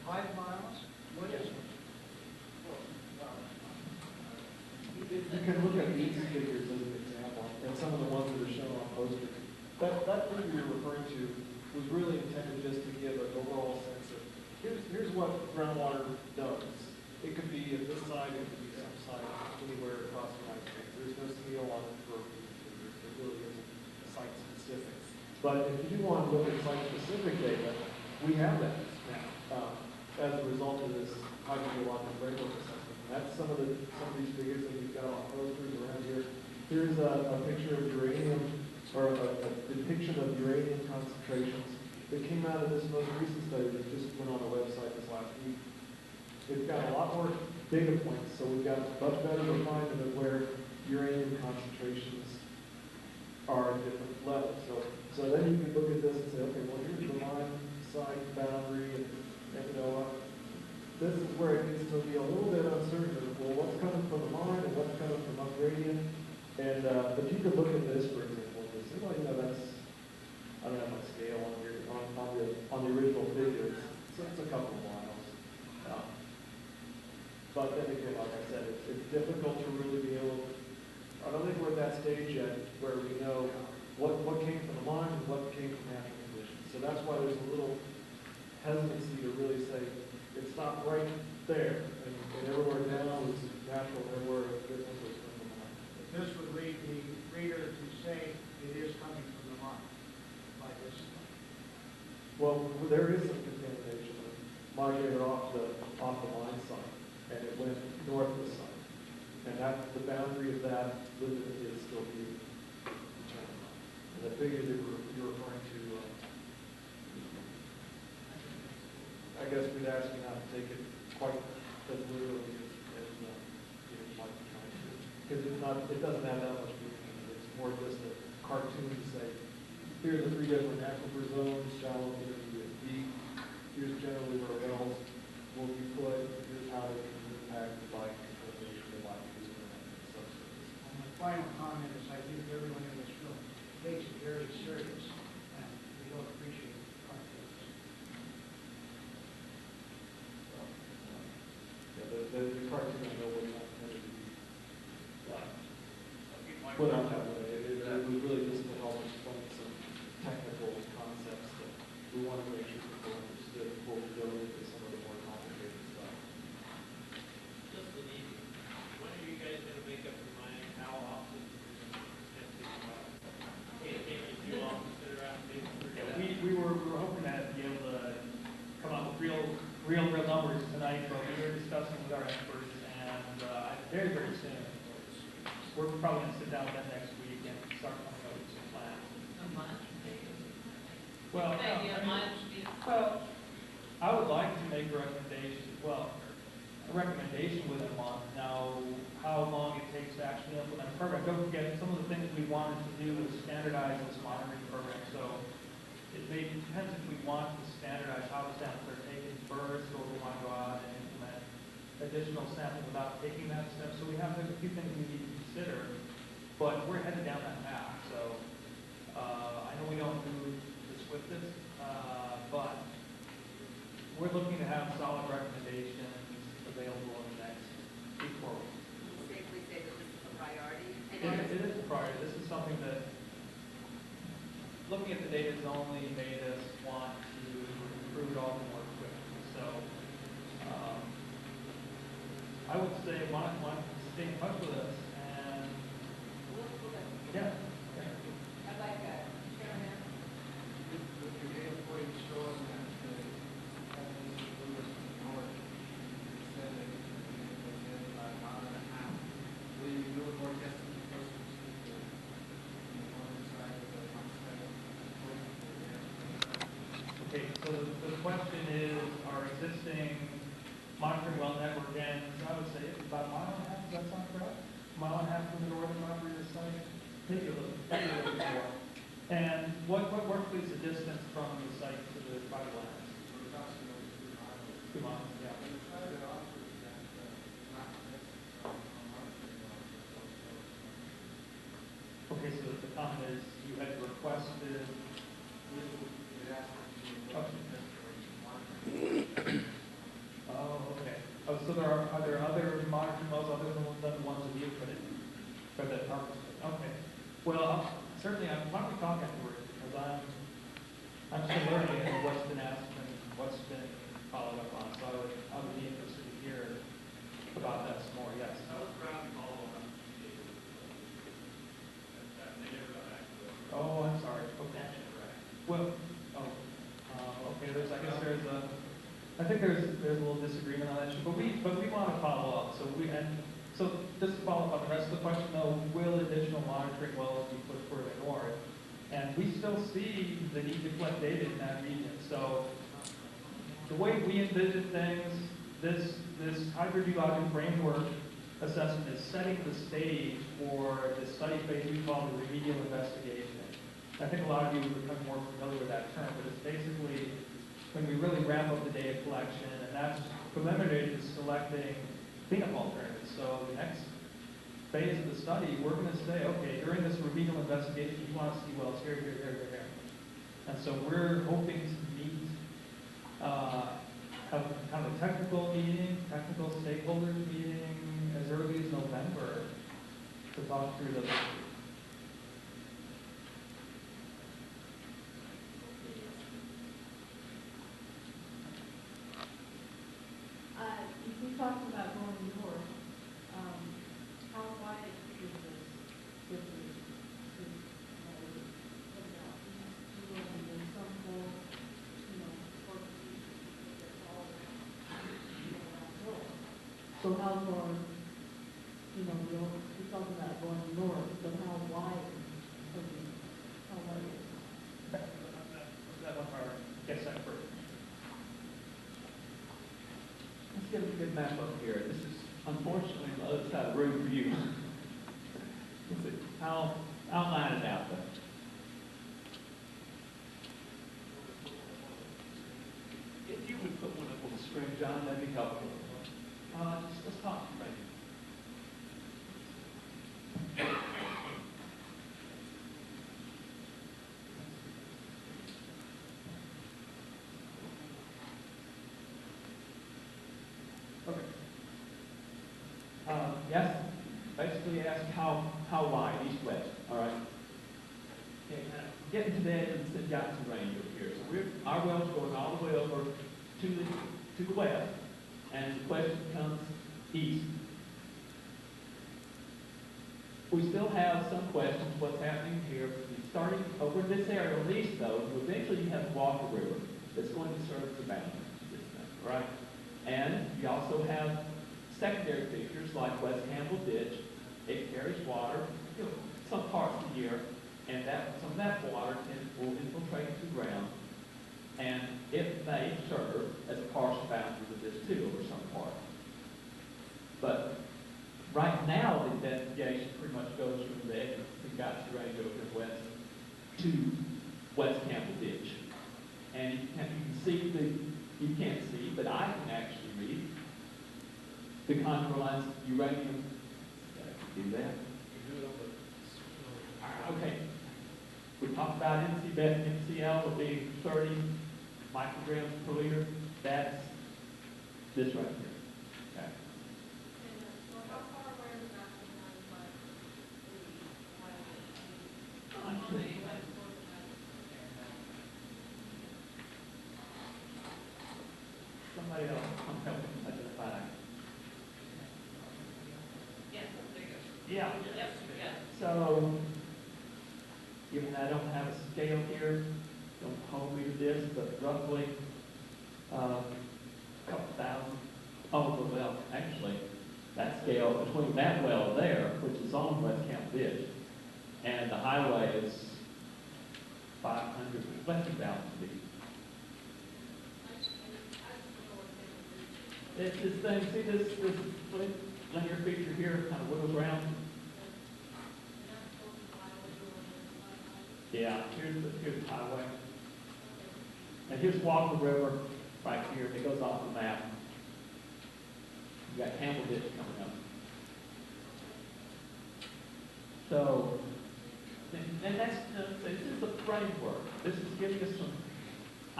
5 miles? What is it? You can look at these figures as an example, and some of the ones that are shown on posters. That figure you're referring to was really intended just to give an overall sense of, here's what groundwater does. It could be at this side, it could be some side, anywhere across the United States. There's no scale on it for, there really isn't site specific. But if you do want to look at site specific data, we have that now, as a result of this hydrogeologic framework assessment. And that's some of these figures that we've got on posters around here. Here's a picture of uranium, or a depiction of uranium concentrations that came out of this most recent study that just went on the website this last week. We've got a lot more data points, so we've got much better refinement of where uranium concentrations are at different levels. So then you can look at this and say, okay, well, here's the line side boundary, and you know, this is where it needs to be a little bit uncertain. Well, what's coming from the mine and what's coming from up gradient? And but you could look at this, for example, and say, well, you know, that's, I don't have my scale on here on the original figures. So it's a couple of miles. But then again, like I said, it's difficult to really be able. I don't think we're at that stage yet where we know what came from the mine and what came from natural conditions. So that's why there's a little hesitancy to really say it's not right there, and everywhere down it's natural, everywhere it's from the mine. This would lead the reader to say it is coming from the mine by this time. Well, there is some contamination. Migrated off the mine site, and it went north of the site. And the boundary of that limit is still being determined. And the figure that you're referring to, I guess we'd ask you not to take it quite as literally as you might be trying to. Because it doesn't have that much meaning. It's more just a cartoon to say, here are the 3 different aquifer zones, shallow, intermediate, deep. Here's generally where wells will be put. Here's how they can be impacted by contamination of life using the subsurface. And my final comment is I think everyone in this room takes it very serious, and we don't appreciate cartoons. The cartoon, I know, was not intended to be put out that way. It was really just to help explain some technical concepts that we want to make sure people understood before we go into some of the more complicated stuff. Just the need. When are you guys going to make up your mind how often you're going to think about it? Can't take you too long to sit around and think through that. We were hoping to be able to come up with real numbers tonight, but we were discussing with our experts, and very, very soon. We're probably going to sit down with them next week and start coming up with some plans. A month, Well, maybe a month. well, I would like to make recommendations. Well, a recommendation within a month. Now, how long it takes to actually implement a program? Don't forget, some of the things we wanted to do was standardize this monitoring program. So it depends if we want to standardize how the samples are taken first, or we want to go out and implement additional sampling without taking that step. So we have a few things we need to consider, but we're headed down that path. So I know we don't do the swiftest, but we're looking to have solid recommendations available in the next 8 weeks. Safely say that this is a priority. It is a priority. This is something that, looking at the data has only made us want to improve it all more quickly. So I would say why not stay in touch with us, and yeah. I'd like that. Chairman. With your data points showing that the evidence of Lewis North said that it was in about a mile and a half, will you do more testing closer to the northern side of the Montana? Okay, so the question is, our existing monitoring well network ends, I would say it's about a mile and a half, does that sound correct? A mile and a half from the northern boundary of the site, maybe a little bit more. And what roughly is the distance from the site to the private lands? 2 miles, yeah. Okay, so the comment is you had requested. I guess I think there's a little disagreement on that issue, but we want to follow up, so just to follow up on the rest of the question though, will additional monitoring wells be put further north? And we still see the need to collect data in that region, so the way we envision things, this hydrogeologic framework assessment is setting the stage for the study phase we call the remedial investigation. I think a lot of you are becoming more familiar with that term, but it's basically when we really ramp up the data collection, and that's preliminary to selecting cleanup alternatives. So the next phase of the study, we're going to say, okay, during this remedial investigation, you want to see wells here, here, here, here, here. And so we're hoping to meet, have kind of a technical meeting, technical stakeholders meeting as early as November to talk through those issues. If we talk about going north, how wide is this difference? And then some more, for that's all around. So how far, we're talking about going north, but how wide is it? How wide is it? That one part, guess that first. Let's get a good map up here. This is unfortunately on the other side of the room for you. I'll line it out though. If you would put one up on the screen, John, that'd be helpful. Let's talk right now. Okay. Yes, basically ask how wide, east-west, all right? Okay, now, getting to the edge of the Johnson Range over here. So our well's going all the way over to the west, and the question comes east. We still have some questions what's happening here. Starting over in this area on the east, though, eventually you have the Walker River that's going to serve as the boundary to this thing, right? And you also have secondary features like West Campbell Ditch. It carries water, some parts of the year, and some of that water will infiltrate into the ground, and it may serve as a partial boundary with this too, over some part. But right now, the investigation pretty much goes from the edge of the Johnson Range over to the west to West Campbell Ditch. And you can't see, but I can actually read the contour lines, uranium. Do that. Okay. We talked about MCL will be 30 micrograms per liter. That's this right here. Okay. Actually, somebody else, I'm helping identify. Yes, there you go. Yeah. Yes, yes. So, given I don't have a scale here, don't hold me to this, but roughly a couple thousand. Oh, well, actually, that scale between that well there, which is on West Camp Ditch, and the highway is 500, less than 1,000 feet. It's this thing, see this linear feature here kind of wiggles around? Yeah, here's the highway. And here's Walker River right here. It goes off the map. You got Campbell Ditch coming up. So, and that's, this is the framework. This is giving us some